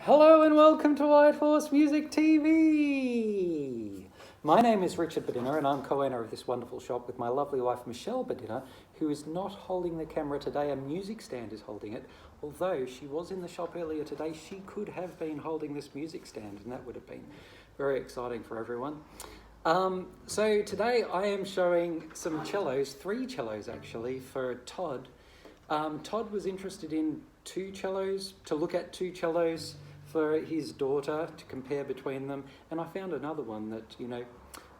Hello and welcome to White Horse Music TV. My name is Richard Badinner and I'm co-owner of this wonderful shop with my lovely wife Michelle Badinner, who is not holding the camera today. A music stand is holding it. Although she was in the shop earlier today, she could have been holding this music stand and that would have been very exciting for everyone. So today I am showing some cellos, 3 cellos actually, for Todd. Todd was interested in 2 cellos, to look at 2 cellos for his daughter to compare between them, and I found another one that,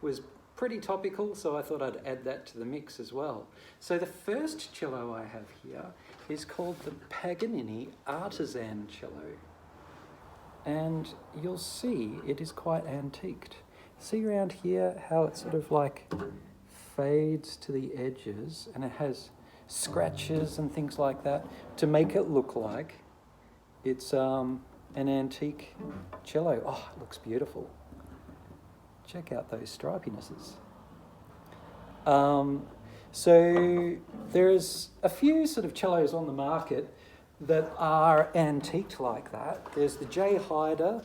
was pretty topical, so I thought I'd add that to the mix as well. So the first cello I have here is called the Paganini Artisan cello, and you'll see it is quite antiqued. See around here how it sort of like fades to the edges, and it has scratches and things like that to make it look like it's an antique cello. Oh, it looks beautiful. Check out those stripinesses. So there's a few sort of cellos on the market that are antiqued like that. There's the J. Hyder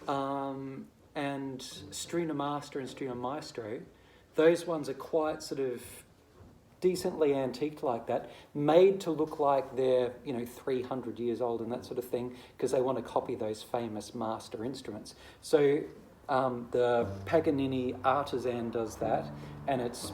and Struna Master and Struna Maestro. Those ones are quite sort of decently antiqued like that, made to look like they're 300 years old and that sort of thing, because they want to copy those famous master instruments. So the Paganini Artisan does that, and it's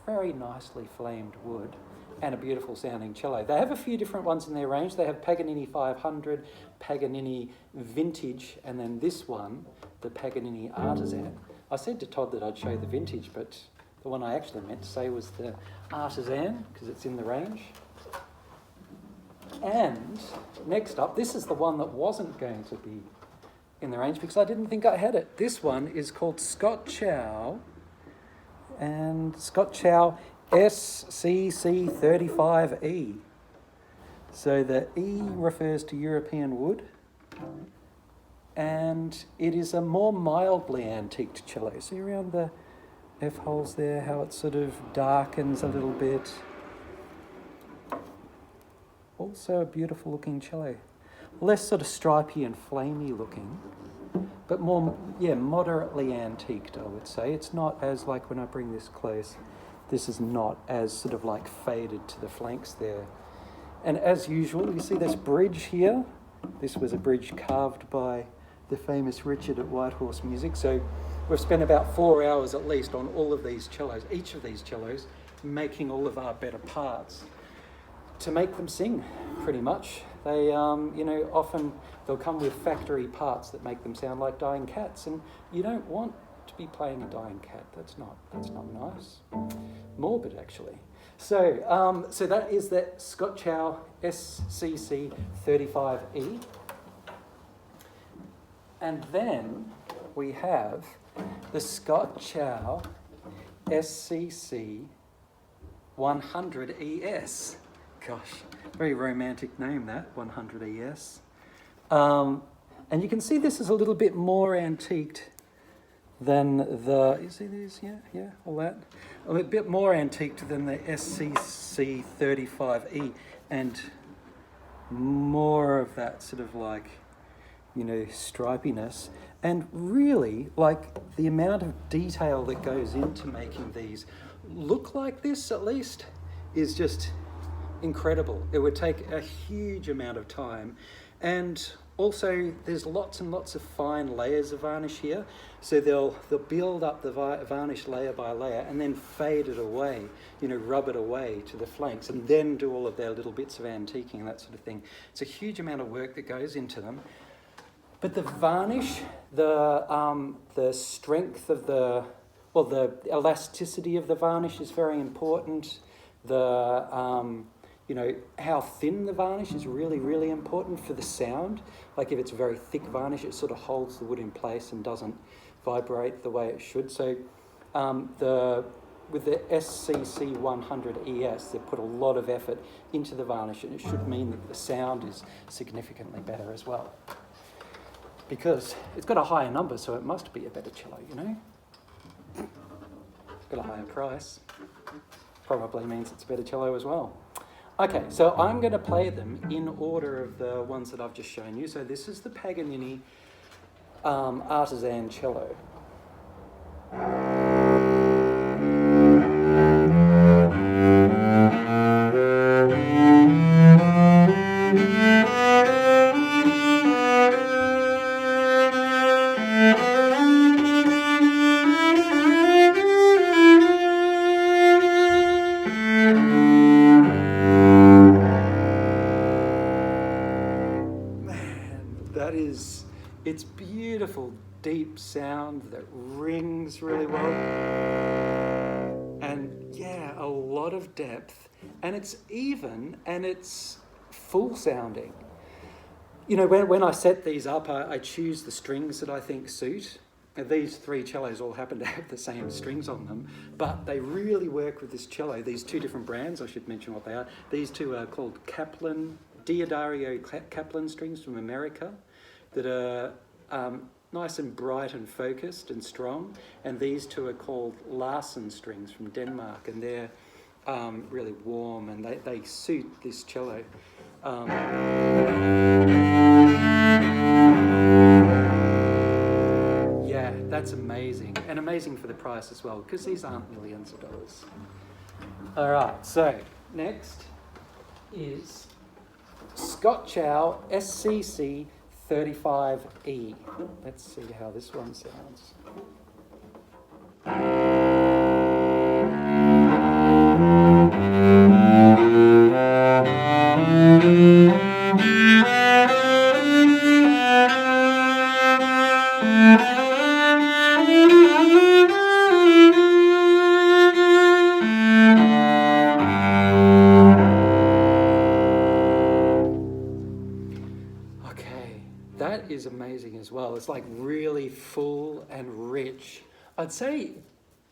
very nicely flamed wood and a beautiful sounding cello. They have a few different ones in their range. They have Paganini 500, Paganini Vintage, and then this one, the Paganini Artisan. I said to Todd that I'd show the Vintage, but the one I actually meant to say was the Artisan, because it's in the range. And next up, this is the one that wasn't going to be in the range because I didn't think I had it. This one is called Chow, and Chow scc35e. So the E refers to European wood, and it is a more mildly antiqued cello. See around the F holes there, how it sort of darkens a little bit. Also a beautiful looking cello. Less sort of stripy and flamey looking, but more, moderately antiqued, I would say. It's not as, like when I bring this close, this is not as sort of like faded to the flanks there. And as usual, you see this bridge here. This was a bridge carved by the famous Richard at White Horse Music. So we've spent about 4 hours at least on all of these cellos, each of these cellos, making all of our better parts to make them sing, pretty much. They, often they'll come with factory parts that make them sound like dying cats, and you don't want to be playing a dying cat. That's not nice. Morbid, actually. So, so that is the Chow scc35e. And then we have the Chow scc100es. Gosh, very romantic name, that, 100es. And you can see this is a little bit more antiqued than the, you see these, yeah, all that? A bit more antiqued than the scc35e, and more of that sort of like, stripiness. And really, like, the amount of detail that goes into making these look like this, at least, is just incredible. It would take a huge amount of time. And also, there's lots and lots of fine layers of varnish here. So they'll build up the varnish layer by layer and then fade it away, rub it away to the flanks, and then do all of their little bits of antiquing and that sort of thing. It's a huge amount of work that goes into them. But the varnish, the strength of the elasticity of the varnish is very important. The, how thin the varnish is really, really important for the sound. Like if it's very thick varnish, it sort of holds the wood in place and doesn't vibrate the way it should. So with the scc100es, they've put a lot of effort into the varnish, and it should mean that the sound is significantly better as well. Because it's got a higher number, so it must be a better cello, It's got a higher price. Probably means it's a better cello as well. Okay, so I'm going to play them in order of the ones that I've just shown you. So this is the Paganini Artisan cello. It's beautiful, deep sound that rings really well. And yeah, a lot of depth. And it's even and it's full sounding. You know, when I set these up, I choose the strings that I think suit. And these three cellos all happen to have the same strings on them, but they really work with this cello. These two different brands, I should mention what they are. These two are called Diodario Kaplan strings from America that are nice and bright and focused and strong. And these two are called Larsen strings from Denmark, and they're really warm and they suit this cello. Yeah, that's amazing, and amazing for the price as well, because these aren't millions of dollars. All right, so next is Chow scc35e. Let's see how this one sounds. That is amazing as well. It's like really full and rich. I'd say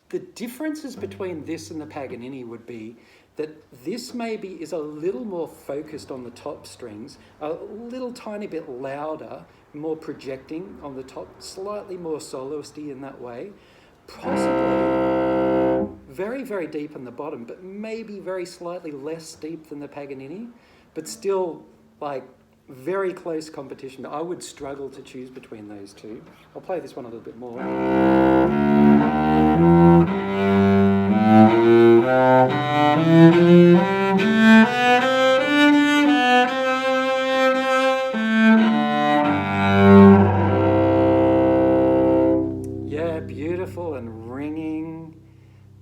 the differences between this and the Paganini would be that this maybe is a little more focused on the top strings, a little tiny bit louder, more projecting on the top, slightly more soloisty in that way. Possibly very, very deep in the bottom, but maybe very slightly less deep than the Paganini, but still like very close competition. I would struggle to choose between those two. I'll play this one a little bit more. Yeah, beautiful and ringing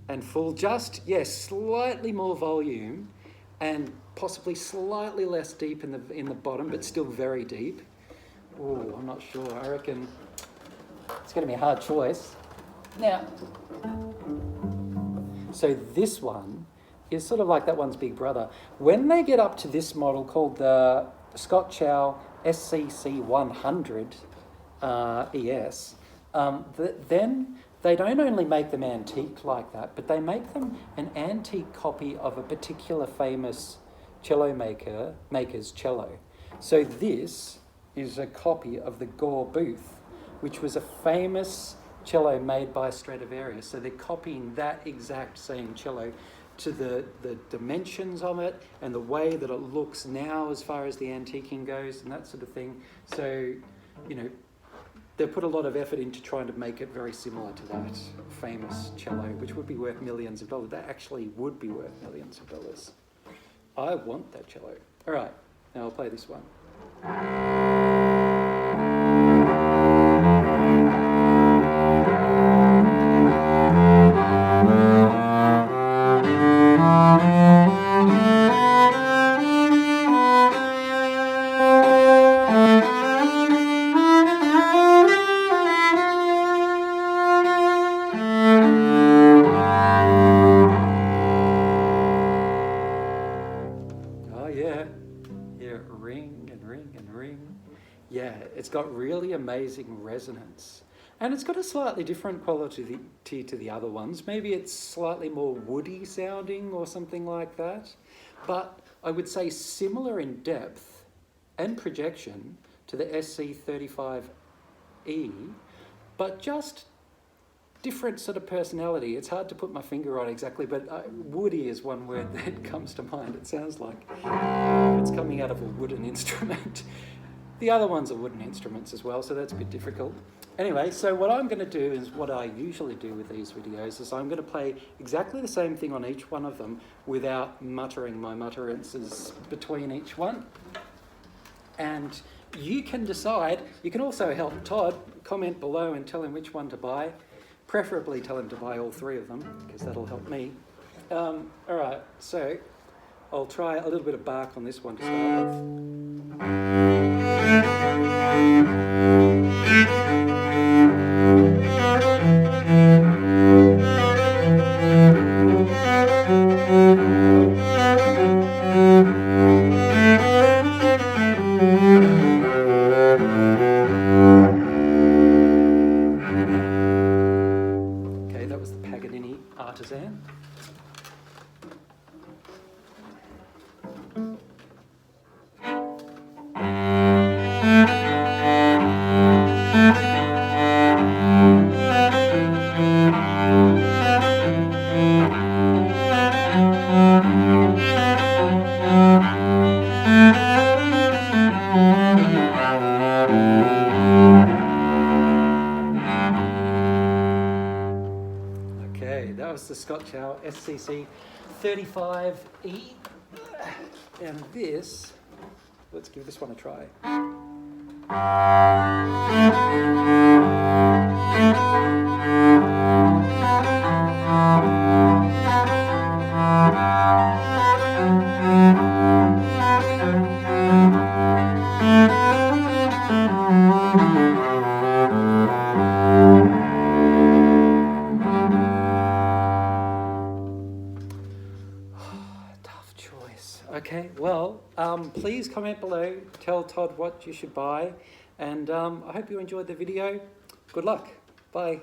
and full. Just, yes, slightly more volume and possibly slightly less deep in the bottom, but still very deep. Oh, I'm not sure. I reckon it's going to be a hard choice. Now, so this one is sort of like that one's big brother. When they get up to this model called the Chow scc100es, then they don't only make them antique like that, but they make them an antique copy of a particular famous cello maker's cello. So this is a copy of the Gore Booth, which was a famous cello made by Stradivarius. So they're copying that exact same cello to the dimensions of it and the way that it looks now as far as the antiquing goes and that sort of thing. So, you know, they've put a lot of effort into trying to make it very similar to that famous cello, which would be worth millions of dollars. That actually would be worth millions of dollars. I want that cello. All right, now I'll play this one. Yeah, it's got really amazing resonance. And it's got a slightly different quality to the other ones. Maybe it's slightly more woody sounding or something like that. But I would say similar in depth and projection to the scc35e, but just different sort of personality. It's hard to put my finger on exactly, but woody is one word that comes to mind. It sounds like it's coming out of a wooden instrument. The other ones are wooden instruments as well, so that's a bit difficult. Anyway, so what I'm going to do is what I usually do with these videos is I'm going to play exactly the same thing on each one of them without muttering my mutterances between each one. And you can decide, you can also help Todd, comment below and tell him which one to buy. Preferably tell him to buy all three of them, because that'll help me. All right, so I'll try a little bit of bark on this one to start with. Okay, that was the Paganini Artisan. Okay, that was the Chow scc35e. And this, let's give this one a try. Tough choice. Okay, well, please comment below, tell Todd what you should buy, and I hope you enjoyed the video. Good luck. Bye.